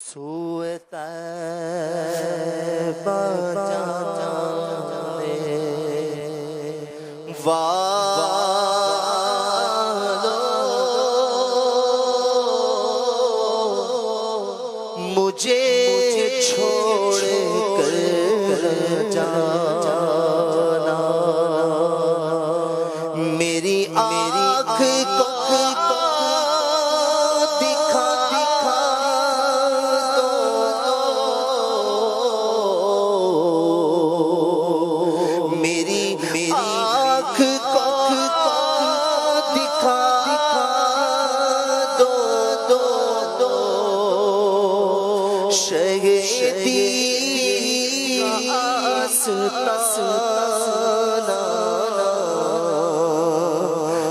سوئے طیبہ جانے والوں مجھے چھوڑ کر جانا، میری آنکھ کو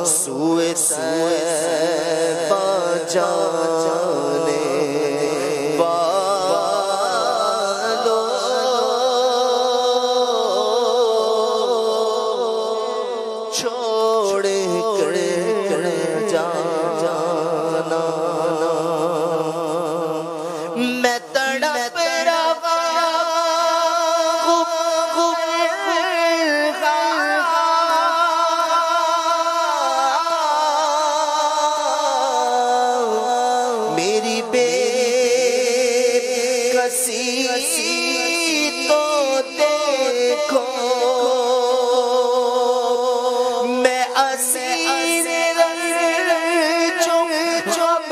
سوئے طیبہ جانے والوں چھوڑ کر جانا، میں تڑپ رہا میری بے کسی تو دیکھو، میں اسیر جب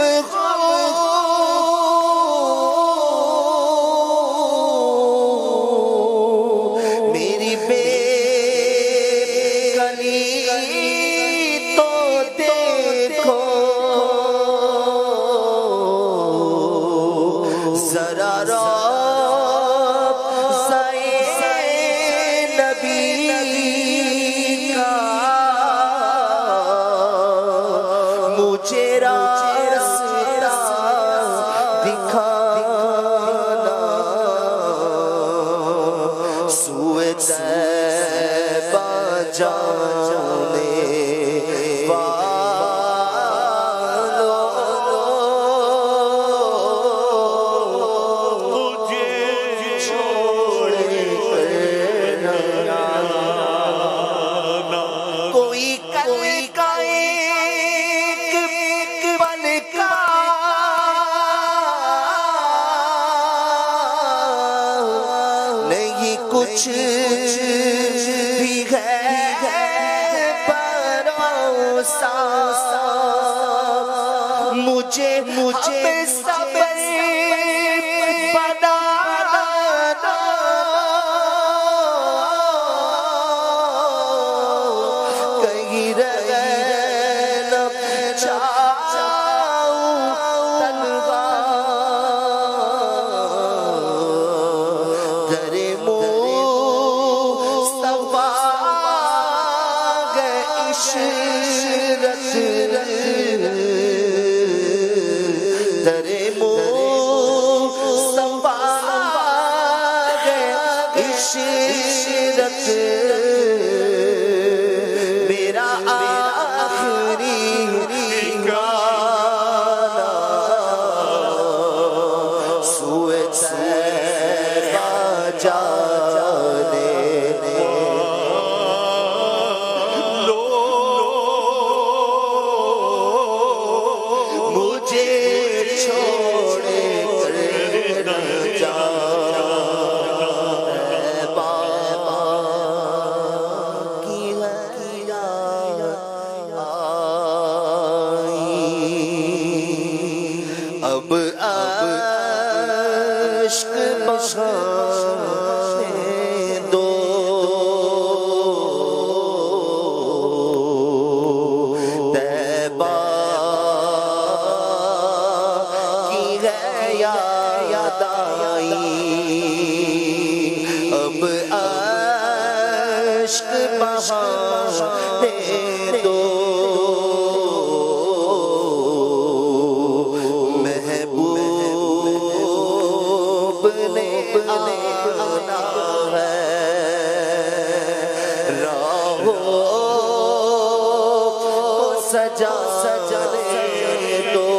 میری بے کلی تو دیکھو، ذرا روضۂ نبی کا مجھے راستہ دکھانا، سوئے طیبہ جانے کچھ بھی ہے بھروسہ، مجھے صبر بنانا، کہیں رہ نہ جاؤں تنہا، درے مصطفیٰ عشرت میرا آخری گانا، سوئے طیبہ جانے مجھے چھوڑ کر جانا، بابا کی آئی اب عشق بہانے دو، یاد آئی اب عشق بہانے دو، محبوب نے آنا ہے، راہوں سجانے دو،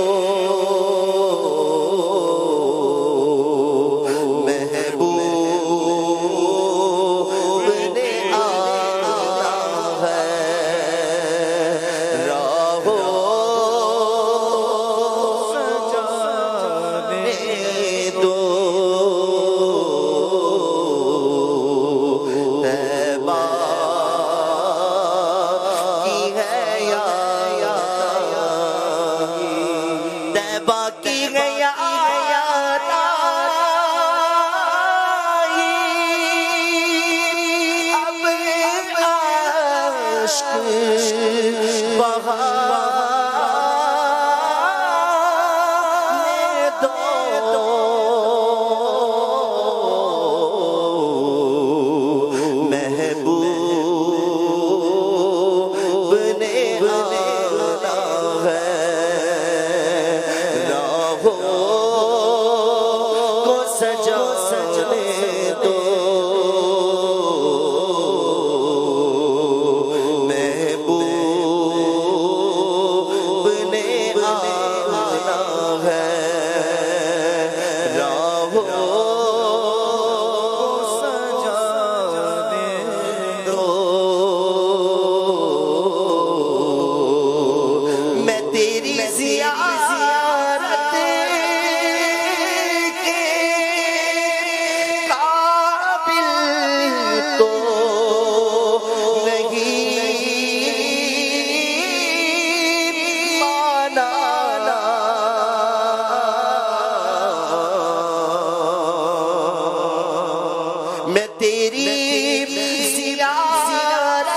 تیری زیارت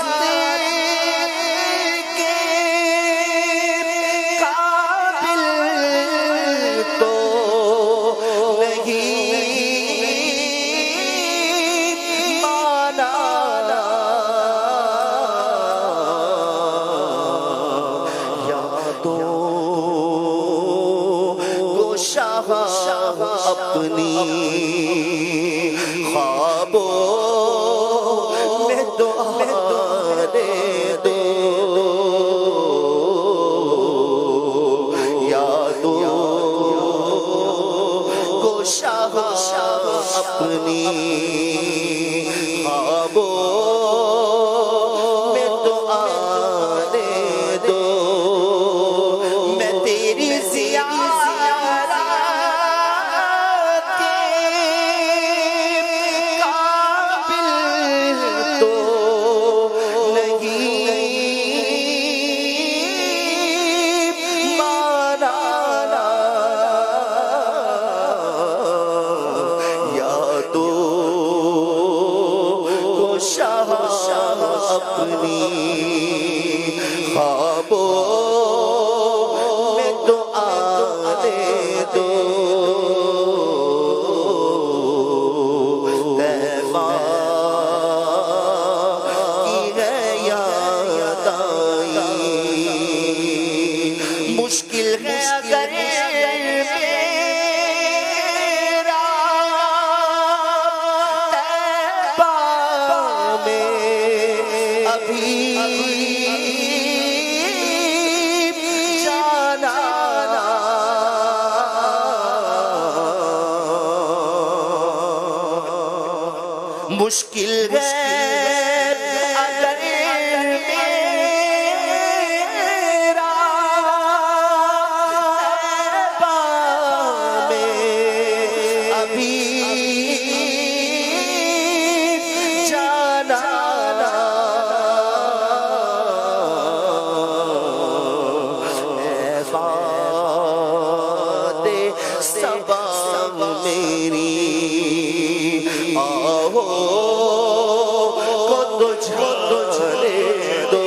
کے قابل تو نہیں مانا یادوں کو شاہ اپنی خوابوں میں دعانے دو یادوں کو شاہ اپنی خوابوں میں دعانے دو میں تیری زیارت کے قابل تو نہیں مانا یادوں کو شاہ اپنی خوابوں میں دعانے دو طیبہ کی ہے یاد آئی مشکل ہے اگر میرا طیبہ میں ابھی جانا مشکل ہے اگر میرا طیبہ میں ابھی جانا اے بات صبا میری آہو کو تجھے دو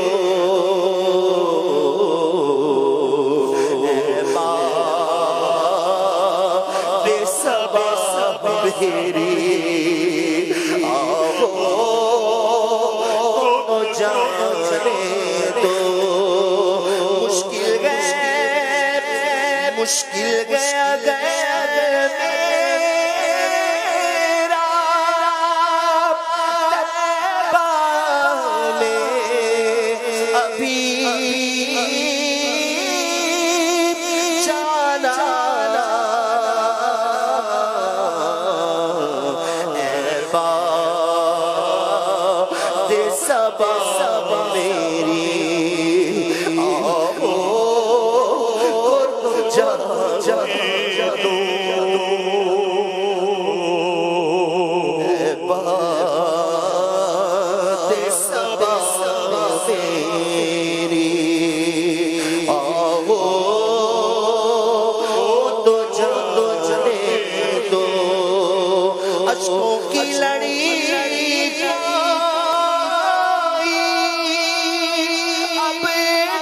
اے بات صبا میری آہو کو جانے دو مشکل گیا میرا طیبہ میں ابھی جانا اے بات صبا میری آہو بات صبا میری آہو تو جانے دو اشکوں کی لڑی اب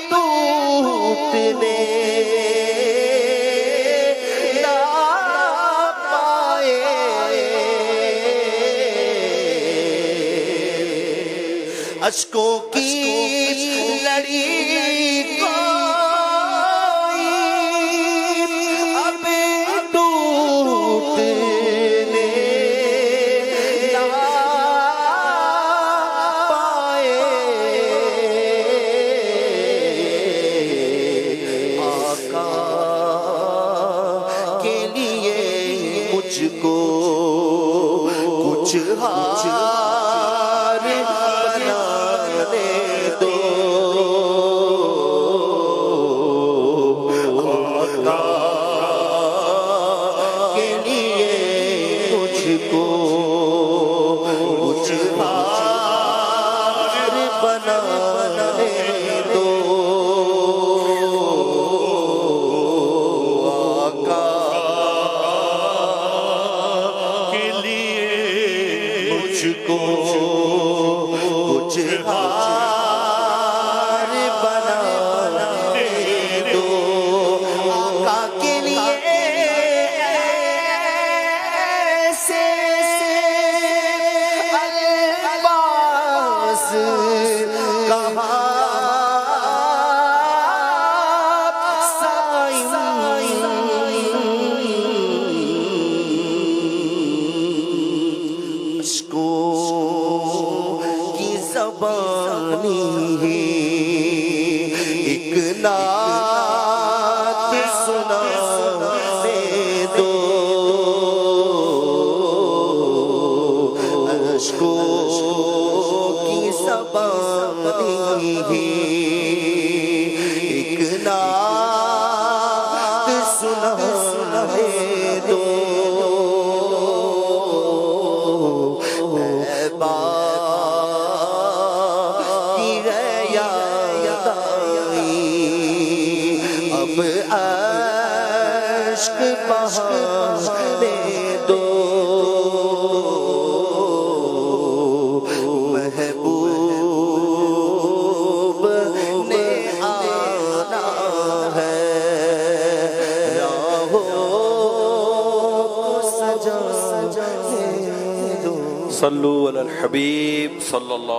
ٹوٹنے اشکوں کی لڑی کوئی اب ٹوٹنے نہ پائے آقا کے لیے مجھ کو کچھ ہار بنانے دو آقا کے لیے مجھ کو کچھ ہار بنانے دو آقا کے لیے مجھ مجھ کو کچھ ہار بنانے دو آقا کے لیے ایسے الفاظ کہاں کی زبانی ایک نعت سنانے دو اشکوں کی زبانی ایک نعت سنانے دو اب عشق بہانے دو محبوب نے آنا ہے راہوں کو سجانے دو صلو علی الحبیب صلی اللہ